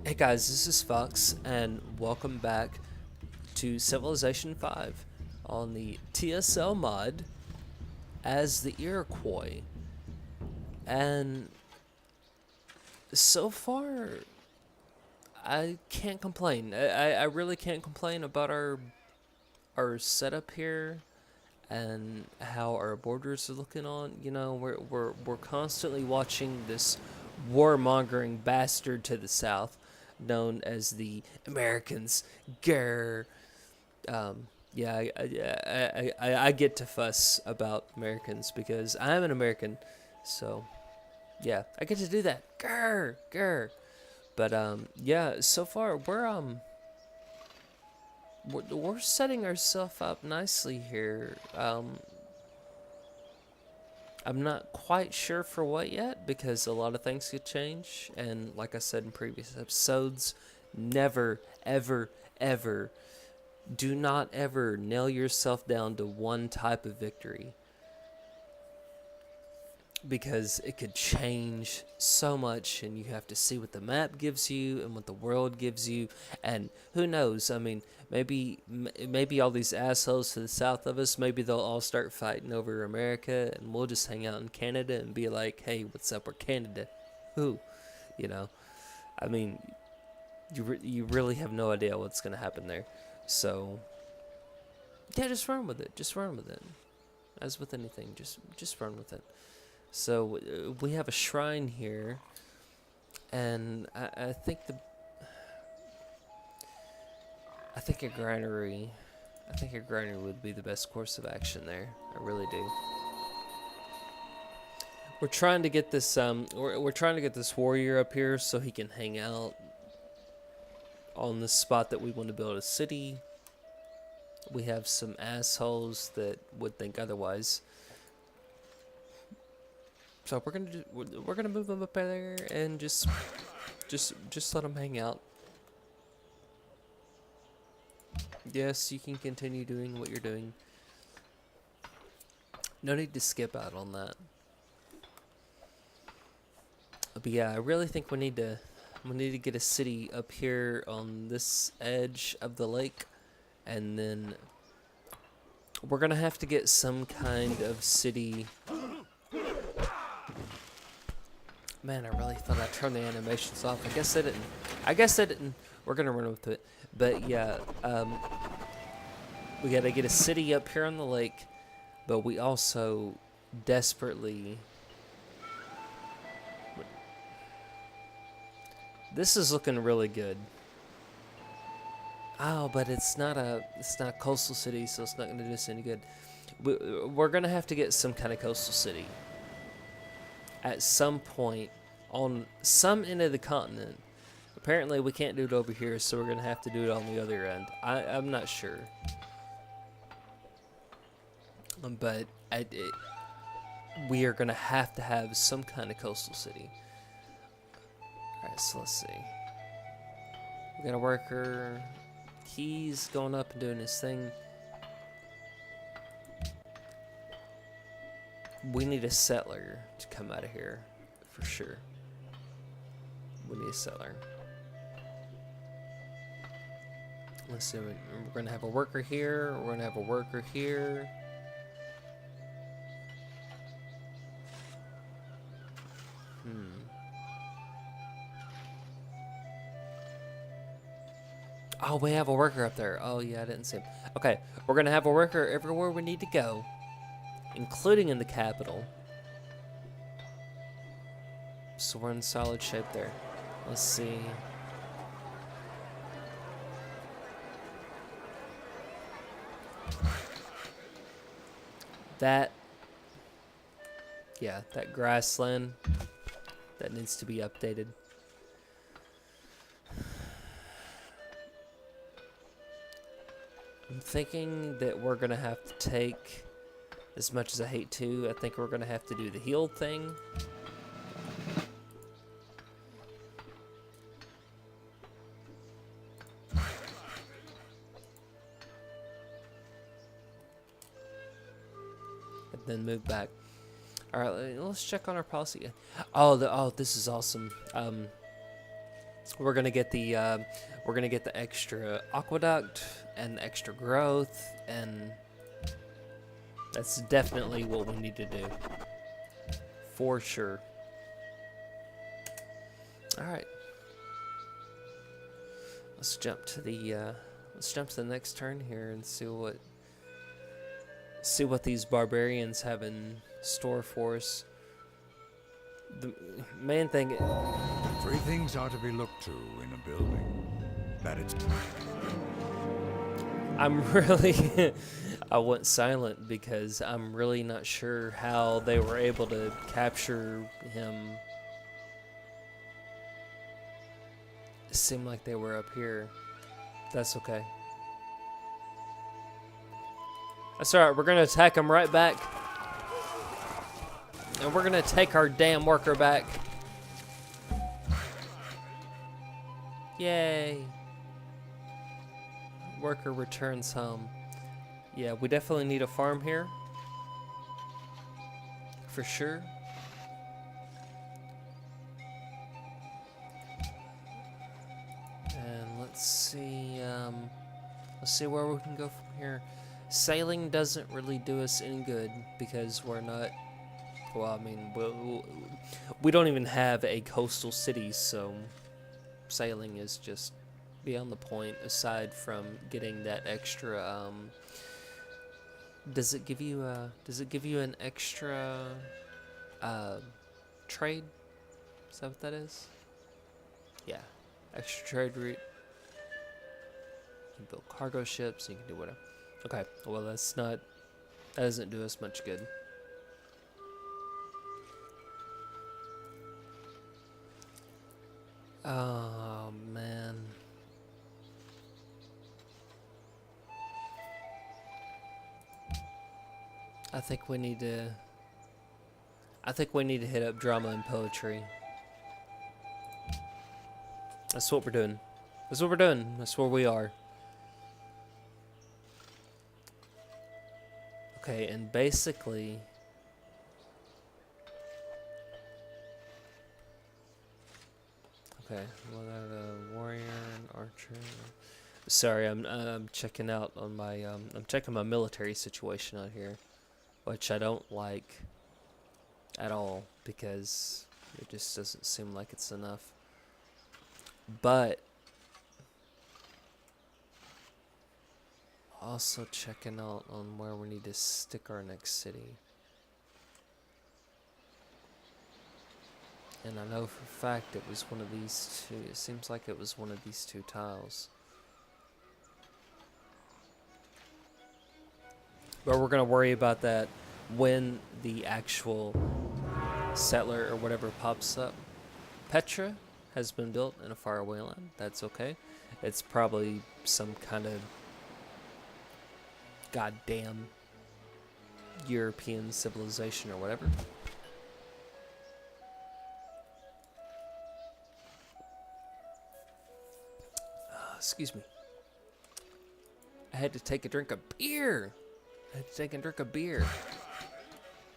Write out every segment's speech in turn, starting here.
Hey guys, this is Fox, and welcome back to Civilization V on the TSL mod as the Iroquois. And so far, I can't complain. I really can't complain about our setup here and how our borders are looking on. You know, we're constantly watching this warmongering bastard to the south, known as the Americans. Grr. Yeah, I get to fuss about Americans because I'm an American, so yeah, I get to do that. Grr, grr. But yeah, so far we're setting ourselves up nicely here. I'm not quite sure for what yet because a lot of things could change, and like I said in previous episodes, never, ever, ever do not ever nail yourself down to one type of victory because it could change so much, and you have to see what the map gives you and what the world gives you. And who knows, I mean, maybe all these assholes to the south of us, maybe they'll all start fighting over America, and we'll just hang out in Canada and be like, hey, what's up with Canada? Who, you know, I mean, you really have no idea what's going to happen there. So yeah, just run with it. Just run with it. As with anything, just run with it. So we have a shrine here, and I think a granary. I think a granary would be the best course of action there. I really do. We're trying to get this we're trying to get this warrior up here so he can hang out on the spot that we want to build a city. We have some assholes that would think otherwise. So we're gonna move them up there and just let them hang out. Yes, you can continue doing what you're doing. No need to skip out on that. But yeah, I really think we need to get a city up here on this edge of the lake, and then we're gonna have to get some kind of city. Man, I really thought I turned the animations off. I guess I didn't. We're gonna run with it. But yeah, we gotta get a city up here on the lake, but we also desperately. This is looking really good. Oh, but it's not a coastal city, so it's not gonna do us any good. We're gonna have to get some kind of coastal city at some point on some end of the continent. Apparently, we can't do it over here, so we're gonna have to do it on the other end. I'm not sure, but we are gonna have to have some kind of coastal city. All right, so let's see. We got a worker. He's going up and doing his thing. We need a settler to come out of here, for sure. We need a settler. Let's see, we're going to have a worker here. We're going to have a worker here. Oh, we have a worker up there. Oh, yeah, I didn't see him. Okay, we're going to have a worker everywhere we need to go, including in the capital. So we're in solid shape there. Let's see. That grassland, that needs to be updated. I'm thinking that we're gonna have to take, as much as I hate to, I think we're gonna have to do the heal thing. And then move back. All right, let's check on our policy. Oh, this is awesome. We're gonna get the extra aqueduct and the extra growth, and that's definitely what we need to do, for sure. All right, let's jump to the next turn here and see what these barbarians have in store for us. The main thing. Three things are to be looked to in a building. That it's. I'm really. I went silent because I'm really not sure how they were able to capture him. It seemed like they were up here. That's okay. That's alright, we're gonna attack him right back. And we're gonna take our damn worker back. Yay. Worker returns home. Yeah, we definitely need a farm here. For sure. And let's see where we can go from here. Sailing doesn't really do us any good because we're not. Well, I mean, we don't even have a coastal city, so sailing is just beyond the point. Aside from getting that extra, does it give you an extra trade? Is that what that is? Yeah, extra trade route. You can build cargo ships. You can do whatever. Okay, well that doesn't do us much good. Oh man. I think we need to hit up drama and poetry. That's what we're doing. That's what we're doing. That's where we are. Okay, and basically okay, well got a warrior and archer. Sorry, I'm checking out on my I'm checking my military situation out here, which I don't like at all because it just doesn't seem like it's enough. But also checking out on where we need to stick our next city. And I know for a fact it was one of these two. It seems like it was one of these two tiles. But we're going to worry about that when the actual settler or whatever pops up. Petra has been built in a faraway land. That's okay. It's probably some kind of goddamn European civilization or whatever. Excuse me. I had to take a drink of beer. Which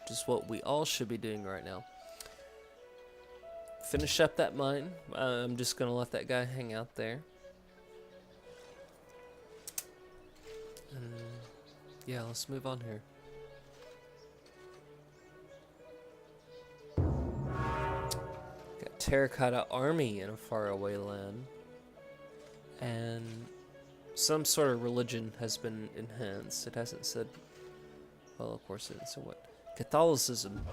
is what we all should be doing right now. Finish up that mine. I'm just going to let that guy hang out there. And yeah, let's move on here. Got terracotta army in a faraway land. And some sort of religion has been enhanced. It hasn't said. Well, of course it. So what? Catholicism.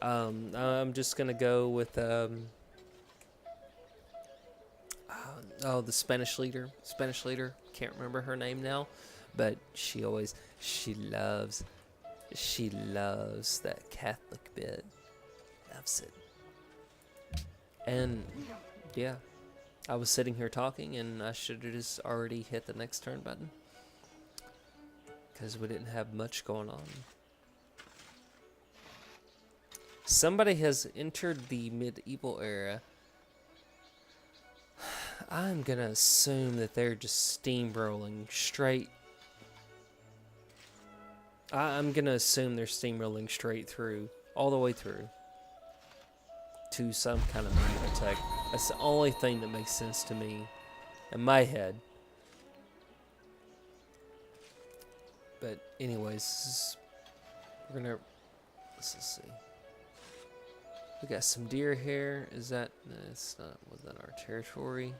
I'm just gonna go with the Spanish leader. Can't remember her name now, but she loves that Catholic bit. Loves it. And yeah. I was sitting here talking, and I should have just already hit the next turn button. Because we didn't have much going on. Somebody has entered the medieval era. I'm going to assume that they're just steamrolling straight. I'm going to assume they're steamrolling straight through. All the way through. to some kind of melee attack. That's the only thing that makes sense to me in my head. But anyways, we're gonna, let's just see. We got some deer here. Is that, no, it's not within our territory.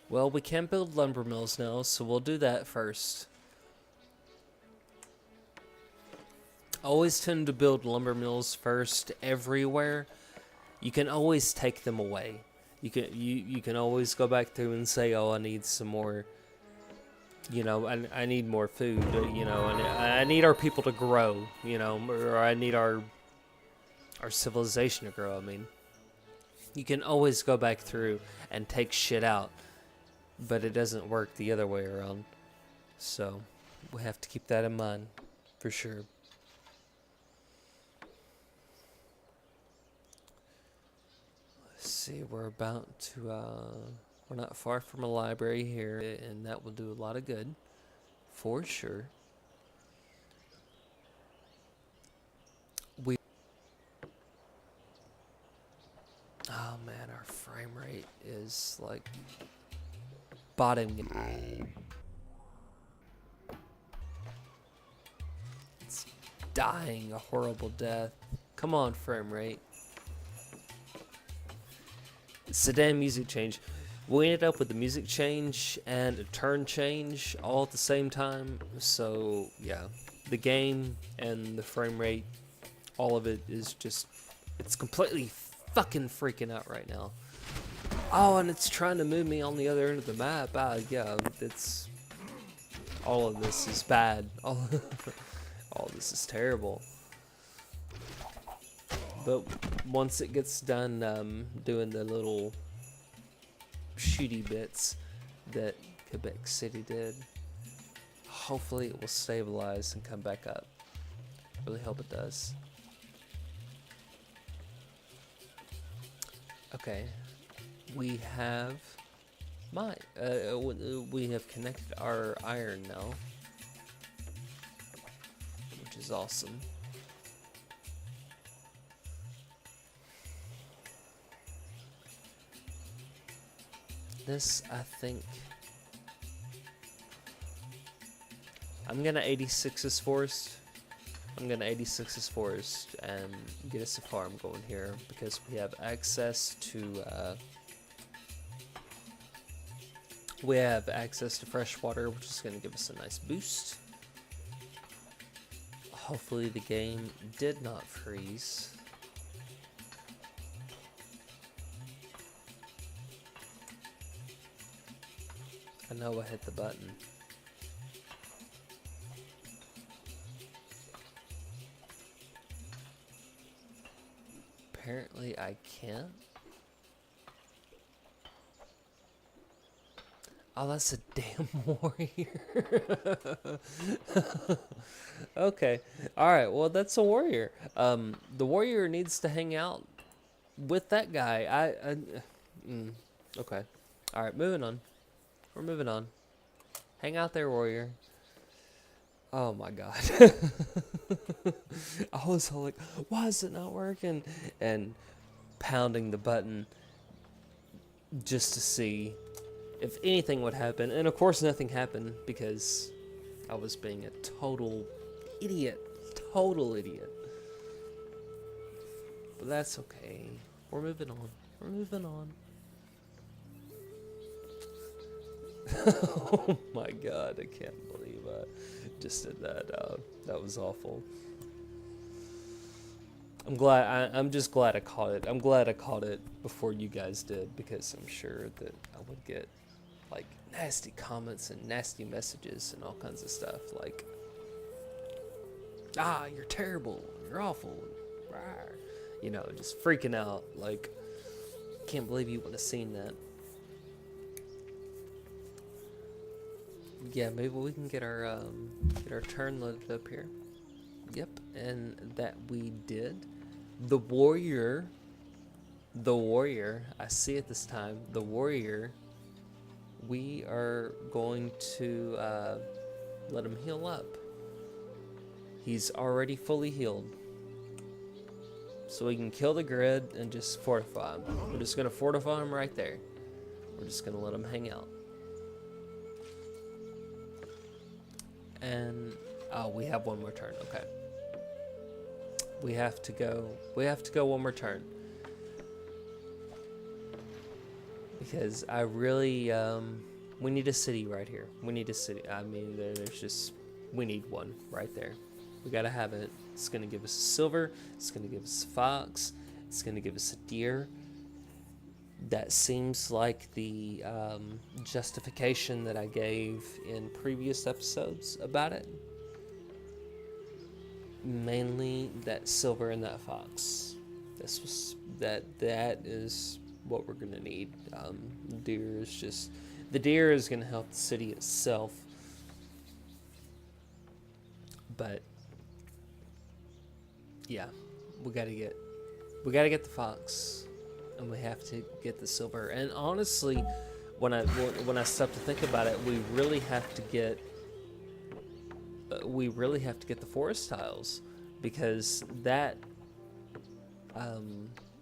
Well, we can build lumber mills now, so we'll do that first. Always tend to build lumber mills first everywhere. You can always take them away. You can always go back through and say, oh, I need some more, you know, I need more food, you know, and I need our people to grow, you know, or I need our civilization to grow. I mean, you can always go back through and take shit out, but it doesn't work the other way around. So we have to keep that in mind for sure. See, we're about to we're not far from a library here, and that will do a lot of good for sure. Oh man, our frame rate is like bottoming. It's dying a horrible death. Come on, frame rate. It's the damn music change. We ended up with the music change and a turn change all at the same time. So yeah, the game and the frame rate, all of it is just, it's completely fucking freaking out right now. Oh, and it's trying to move me on the other end of the map. Yeah, it's, all of this is bad. All this is terrible. But once it gets done doing the little shooty bits that Quebec City did, hopefully it will stabilize and come back up. Really hope it does. Okay, we have we have connected our iron now, which is awesome. This, I think, I'm gonna 86 this forest. I'm gonna 86 this forest and get us a farm going here because we have access to fresh water, which is gonna give us a nice boost. Hopefully the game did not freeze. I know I hit the button. Apparently I can't. Oh, that's a damn warrior. Okay. Alright, well that's a warrior. The warrior needs to hang out with that guy. Okay. Alright, moving on. We're moving on. Hang out there, warrior. Oh my god. I was all like, why is it not working? And pounding the button just to see if anything would happen. And of course nothing happened because I was being a total idiot. Total idiot. But that's okay. We're moving on. We're moving on. Oh my god, I can't believe I just did that. That was awful. I'm just glad I caught it. I'm glad I caught it before you guys did because I'm sure that I would get like nasty comments and nasty messages and all kinds of stuff like, you're terrible, you're awful, you know, just freaking out like, can't believe you would have seen that. Yeah, maybe we can get our turn loaded up here. Yep, and that we did. The warrior the warrior, I see it this time, the warrior, we are going to let him heal up. He's already fully healed. So we can kill the grid and just fortify him. We're just going to fortify him right there. We're just going to let him hang out. And, oh, we have one more turn, okay. We have to go one more turn. Because I really, we need a city right here. We need a city. I mean, there's just, we need one right there. We gotta have it. It's gonna give us a silver. It's gonna give us a fox. It's gonna give us a deer. That seems like the justification that I gave in previous episodes about it. Mainly that silver and that fox. That is what we're gonna need. The deer is gonna help the city itself, but yeah, we gotta get the fox, and we have to get the silver. And honestly, when I stop to think about it, we really have to get the forest tiles, because that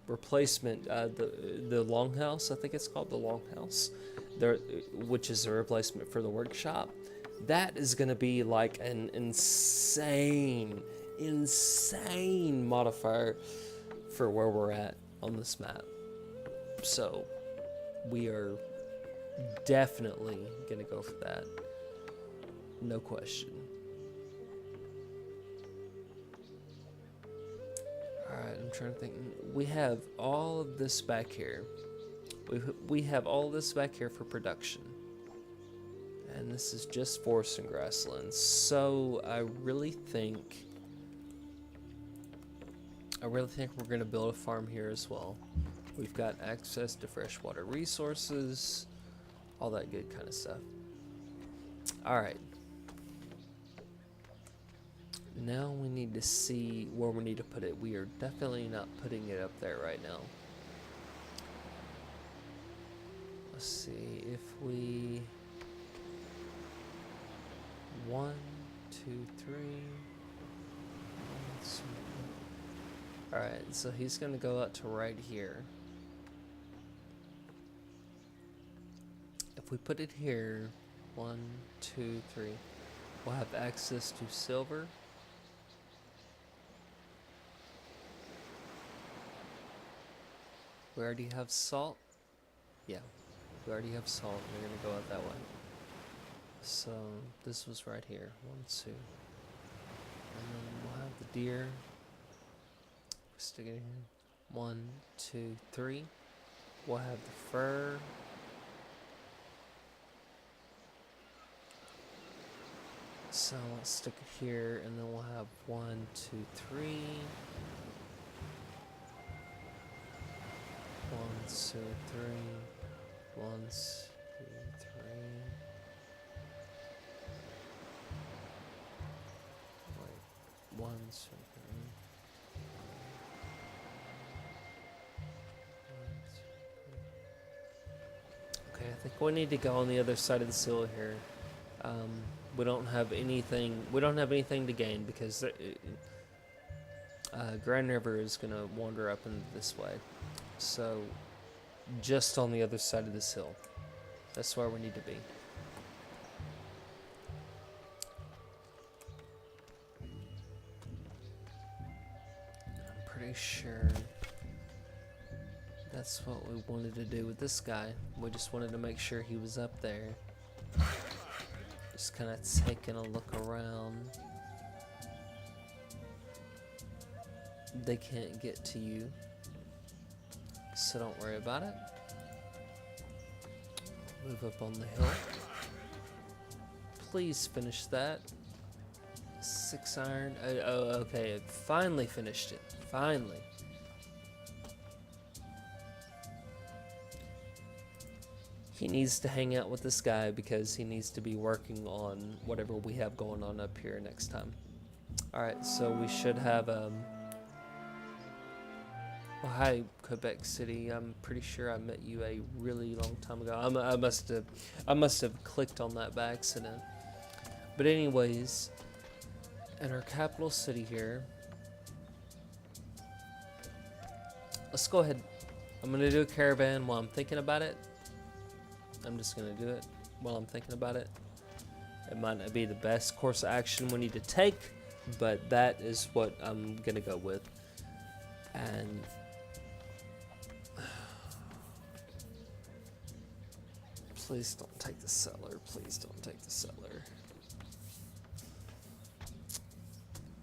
replacement, the longhouse, I think it's called the longhouse, which is a replacement for the workshop, that is going to be like an insane modifier for where we're at on this map. So we are definitely going to go for that, no question. Alright, I'm trying to think. We have all of this back here. We have all this back here for production. And this is just forest and grasslands. So I really think we're going to build a farm here as well. We've got access to freshwater resources, all that good kind of stuff. Alright. Now we need to see where we need to put it. We are definitely not putting it up there right now. Let's see if we... 1, 2, 3. Alright, so he's going to go out to right here. If we put it here, 1, 2, 3, we'll have access to silver. We already have salt. Yeah, we already have salt. We're going to go out that way. So this was right here. 1, 2. And then we'll have the deer. Stick it in. 1, 2, 3. We'll have the fur. So let's stick it here, and then we'll have 1, 2, 3. 1, 2, 3. 1, 2, 3. Wait, 1, 2, 3. Okay, I think we need to go on the other side of the seal here. We don't have anything to gain, because Grand River is gonna wander up into this way. So just on the other side of this hill. That's where we need to be. I'm pretty sure that's what we wanted to do with this guy. We just wanted to make sure he was up there. Just kind of taking a look around. They can't get to you, so don't worry about it. Move up on the hill. Please finish that. 6 iron. Oh, okay. It finally finished it. Finally. He needs to hang out with this guy because he needs to be working on whatever we have going on up here next time. Alright, so we should have, we're Oh, hi, Quebec City. I'm pretty sure I met you a really long time ago. I must have clicked on that by accident. But anyways, in our capital city here, let's go ahead. I'm gonna do a caravan while I'm thinking about it. I'm just gonna do it while I'm thinking about it. It might not be the best course of action we need to take, but that is what I'm gonna go with. And please don't take the settler. Please don't take the settler.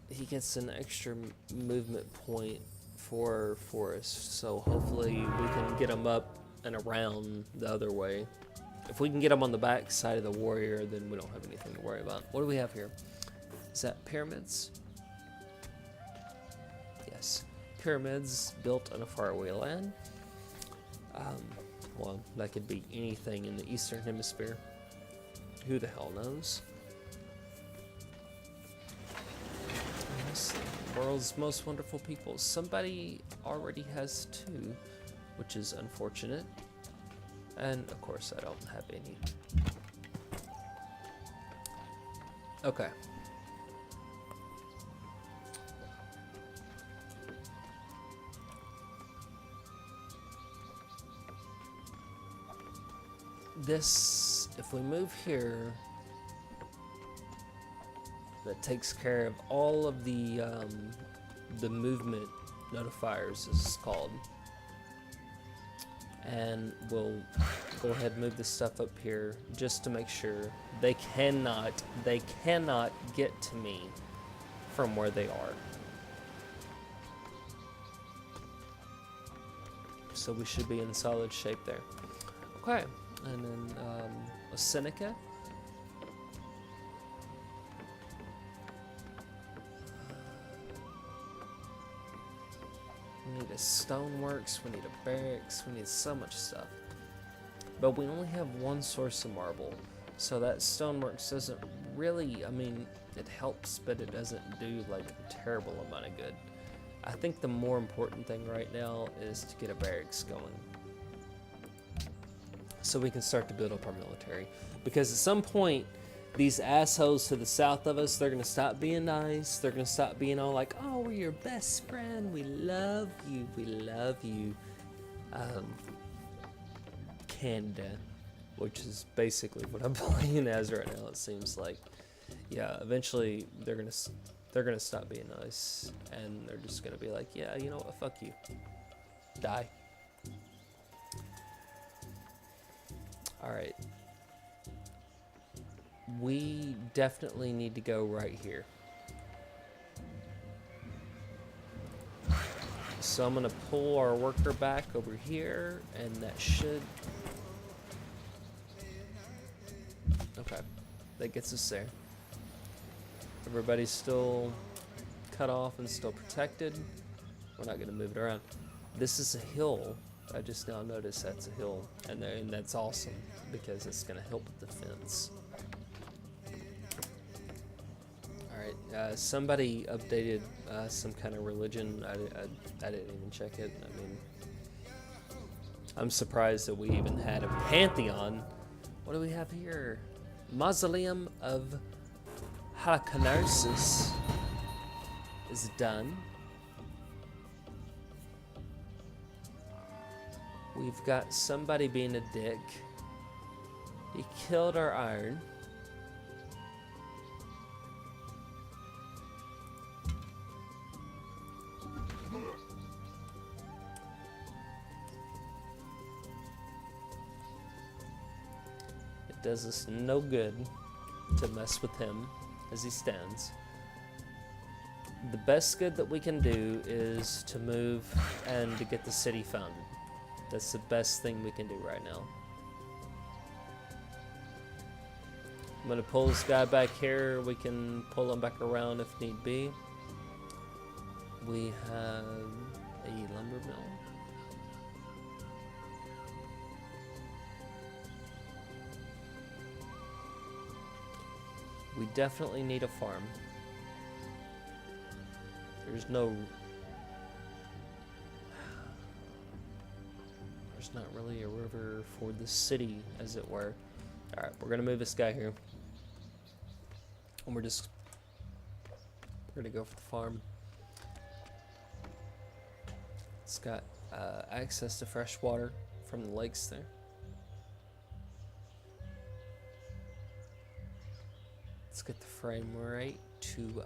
He gets an extra movement point for forest, so hopefully we can get him up and around the other way. If we can get him on the back side of the warrior, then we don't have anything to worry about. What do we have here? Is that pyramids? Yes. Pyramids built on a faraway land. Well, that could be anything in the Eastern Hemisphere. Who the hell knows? Yes, world's most wonderful people. Somebody already has 2, which is unfortunate. And of course, I don't have any. Okay. This, if we move here, that takes care of all of the movement notifiers, as it's called. And we'll go ahead and move this stuff up here just to make sure they cannot get to me from where they are. So we should be in solid shape there. Okay, and then a Seneca. We need a stoneworks, we need a barracks, we need so much stuff. But we only have 1 source of marble, so that stoneworks doesn't really, I mean, it helps, but it doesn't do like a terrible amount of good. I think the more important thing right now is to get a barracks going, so we can start to build up our military. Because at some point, these assholes to the south of us, they're gonna stop being nice. They're gonna stop being all like, oh, we're your best friend. We love you. We love you. Canada, which is basically what I'm playing as right now. It seems like, yeah. Eventually, they're gonna stop being nice, and they're just gonna be like, yeah, you know what? Fuck you. Die. All right. We definitely need to go right here. So I'm gonna pull our worker back over here, and that should... Okay, that gets us there. Everybody's still cut off and still protected. We're not gonna move it around. This is a hill. I just now noticed that's a hill, and that's awesome because it's gonna help with the fence. Somebody updated some kind of religion. I didn't even check it. I mean, I'm surprised that we even had a pantheon. What do we have here? Mausoleum of Halicarnassus is done. We've got somebody being a dick. He killed our iron. Does us no good to mess with him as he stands. The best good that we can do is to move and to get the city founded. That's the best thing we can do right now. I'm gonna pull this guy back here. We can pull him back around if need be. We have a lumber mill. We definitely need a farm. There's no... There's not really a river for the city, as it were. Alright, we're gonna move this guy here. And we're gonna go for the farm. It's got access to fresh water from the lakes there. Let's get the frame rate to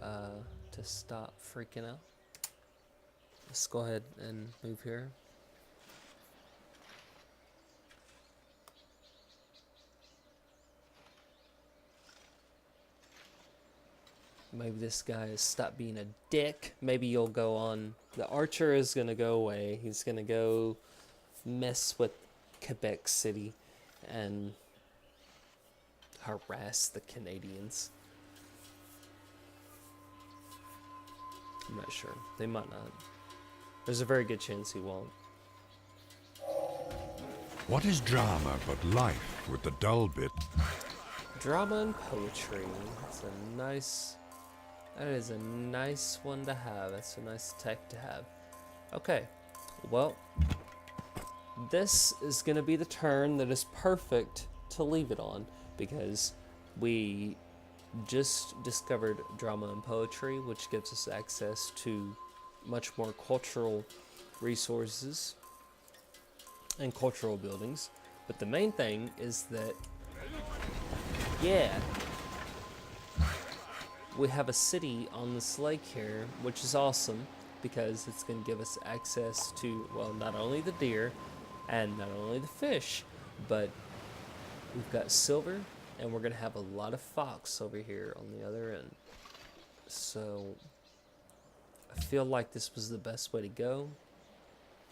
stop freaking out. Let's go ahead and move here. Maybe this guy has stopped being a dick. Maybe you'll go on. The archer is gonna go away. He's gonna go mess with Quebec City and harass the Canadians. I'm not sure. They might not. There's a very good chance he won't. What is drama but life with the dull bit? Drama and poetry. That's a nice. That is a nice one to have. That's a nice tech to have. Okay. Well, this is gonna be the turn that is perfect to leave it on, because we just discovered drama and poetry, which gives us access to much more cultural resources and cultural buildings. But the main thing is that, yeah, we have a city on this lake here, which is awesome because it's going to give us access to, well, not only the deer and not only the fish, but we've got silver, and we're going to have a lot of fox over here on the other end. So I feel like this was the best way to go,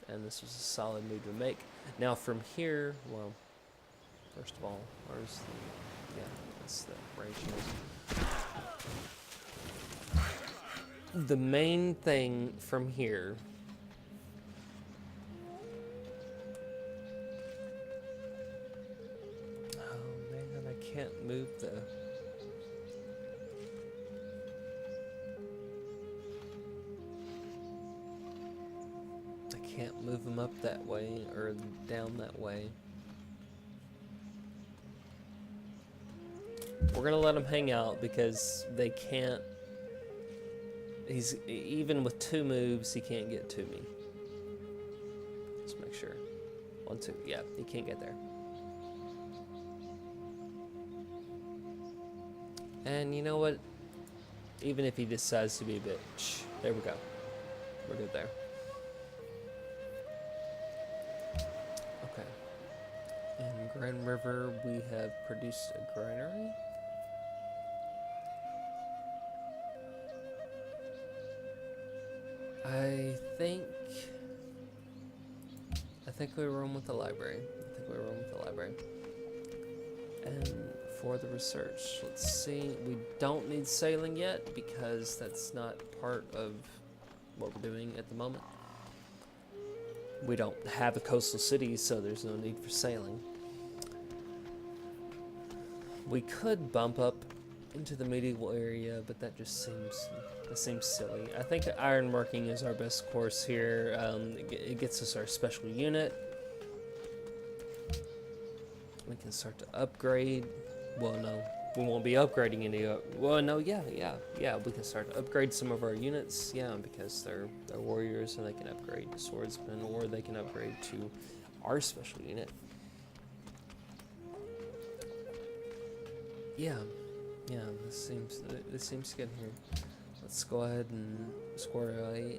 and this was a solid move to make. Now from here, well, first of all, where's the, yeah, that's the range nose. The main thing from here can't move the... I can't move them up that way or down that way. We're gonna let him hang out because they can't... He's... Even with 2 moves, he can't get to me. Let's make sure. 1, 2. Yeah, he can't get there. And you know what? Even if he decides to be a bitch, there we go. We're good there. Okay. In Grand River, we have produced a granary. I think we roam with the library. And for the research, let's see. We don't need sailing yet because that's not part of what we're doing at the moment. We don't have a coastal city, so there's no need for sailing. We could bump up into the medieval area, but that just seems silly. I think ironworking is our best course here. It gets us our special unit. We can start to upgrade. Well, no, we won't be upgrading any. Well, no, yeah. We can start to upgrade some of our units. Yeah, because they're warriors and they can upgrade to swordsmen, or they can upgrade to our special unit. Yeah. This seems good here. Let's go ahead and square away.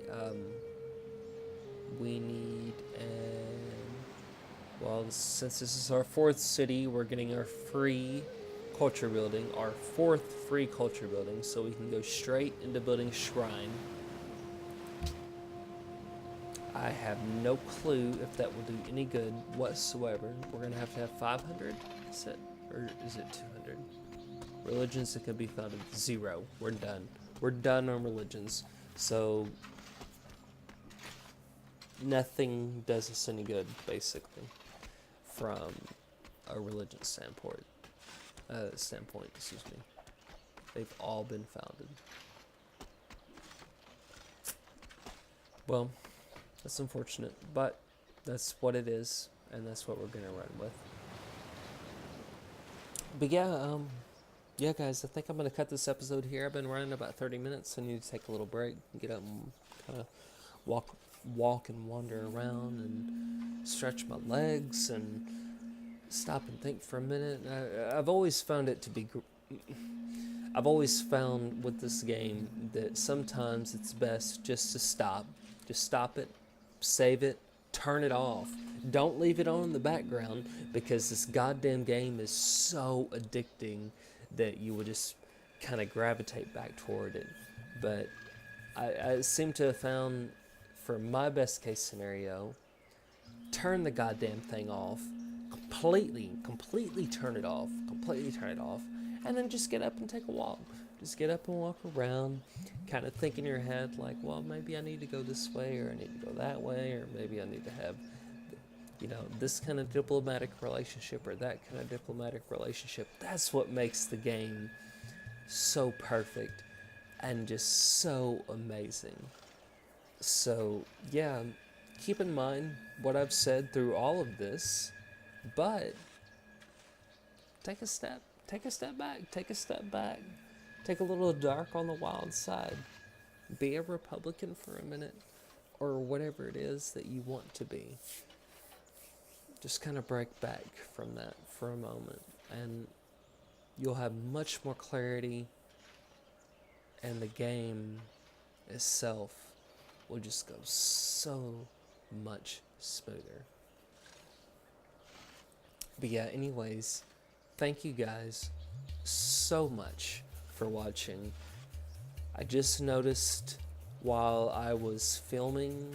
We need well, since this is our 4th city, we're getting our free culture building, our 4th free culture building, so we can go straight into building shrine. I have no clue if that will do any good whatsoever. We're gonna have to have 500. Is it, or is it 200? Religions that can be founded 0. We're done. We're done on religions. So nothing does us any good, basically, from a religion standpoint. Excuse me. They've all been founded. Well, that's unfortunate, but that's what it is, and that's what we're gonna run with. But yeah, guys, I think I'm gonna cut this episode here. I've been running about 30 minutes. I need to take a little break, and get up and kind of walk and wander around and stretch my legs and stop and think for a minute. I've always found it to be. I've always found with this game that sometimes it's best just to stop. Just stop it, save it, turn it off. Don't leave it on in the background, because this goddamn game is so addicting that you will just kind of gravitate back toward it. But I seem to have found, for my best case scenario, turn the goddamn thing off, completely turn it off, and then just get up and take a walk. Just get up and walk around, kind of think in your head like, well, maybe I need to go this way, or I need to go that way, or maybe I need to have, this kind of diplomatic relationship or that kind of diplomatic relationship. That's what makes the game so perfect and just so amazing. So, yeah, keep in mind what I've said through all of this, but take a step back, take a little dark on the wild side. Be a Republican for a minute, or whatever it is that you want to be. Just kind of break back from that for a moment, and you'll have much more clarity, and the game itself will just go so much smoother. But yeah, anyways, thank you guys so much for watching. I just noticed while I was filming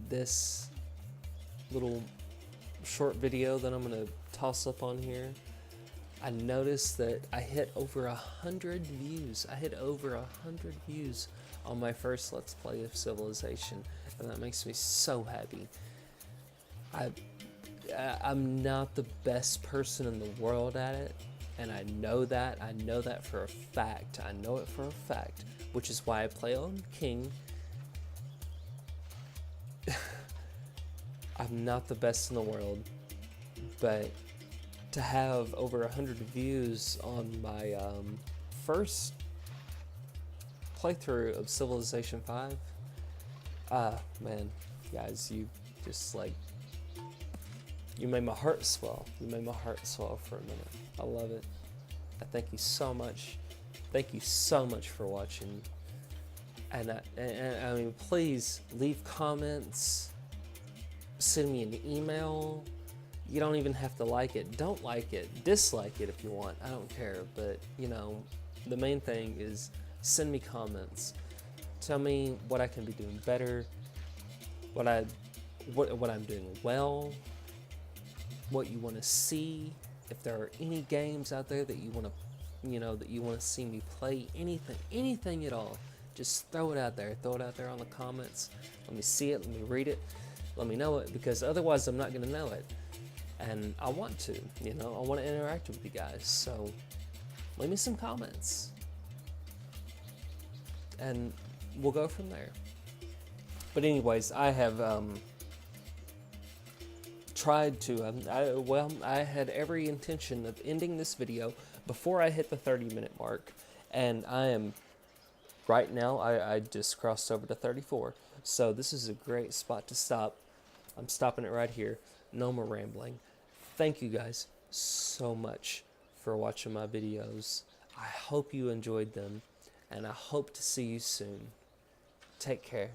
this little short video that I'm gonna toss up on here, I noticed that I hit over 100 views. I hit over 100 views on my first Let's Play of Civilization, and that makes me so happy. I'm not the best person in the world at it, and I know that. I know that for a fact. I know it for a fact, which is why I play on King. I'm not the best in the world, but to have over 100 views on my first playthrough of Civilization V, man, guys, you just you made my heart swell. You made my heart swell for a minute. I love it. I thank you so much. Thank you so much for watching. And I mean, please leave comments. Send me an email. You don't even have to like it. Don't like it. Dislike it if you want. I don't care. But, the main thing is send me comments. Tell me what I can be doing better, what I'm doing well, what you want to see. If there are any games out there that you want to see me play, anything at all, just throw it out there. Throw it out there on the comments. Let me see it. Let me read it. Let me know it, because otherwise I'm not going to know it. And I want to, I want to interact with you guys. So leave me some comments, and we'll go from there. But anyways, I have tried to, I had every intention of ending this video before I hit the 30-minute mark. And I am, right now, I just crossed over to 34. So this is a great spot to stop. I'm stopping it right here. No more rambling. Thank you guys so much for watching my videos. I hope you enjoyed them, and I hope to see you soon. Take care.